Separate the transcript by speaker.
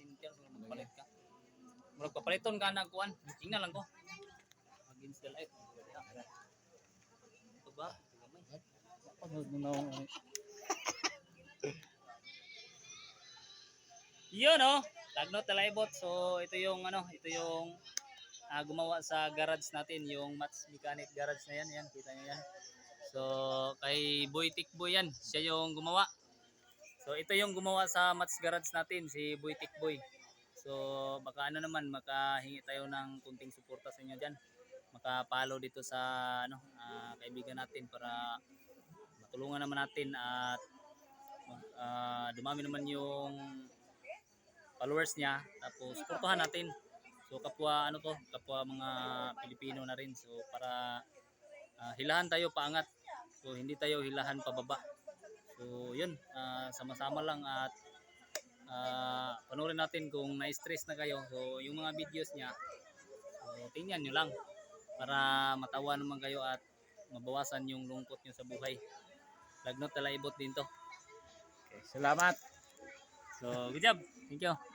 Speaker 1: center so magpalit ka. Murag papaliton ka na kuan. Tingnan lang ko. Mag-install ay. Ito ba? Gamay.
Speaker 2: Pagod mo na ako.
Speaker 1: Yun oh. Tagnot Talaibot. So ito yung ano, ito yung gumawa sa garage natin, yung Mats Mechanic garage na yan. Yan, kita niyo yan. So kay Boy Tikboy yan, siya yung gumawa. So ito yung gumawa sa Mats garage natin, si Boy Tikboy. So baka ano naman, makahingi tayo ng kunting suporta sa inyo diyan. Makapalo dito sa ano, kaibigan natin para matulungan naman natin at dumami naman yung followers niya, tapos suportahan natin. So kapwa ano to, kapwa mga Pilipino na rin. So para hilahan tayo paangat. So hindi tayo hilahan pababa. So yun, sama-sama lang at panoorin natin kung na-stress na kayo. So yung mga videos niya, so tingnan nyo lang para matawa naman kayo at mabawasan yung lungkot nyo sa buhay. Tagnot Talaibot din to.
Speaker 2: Okay, salamat.
Speaker 1: So good job. Thank you.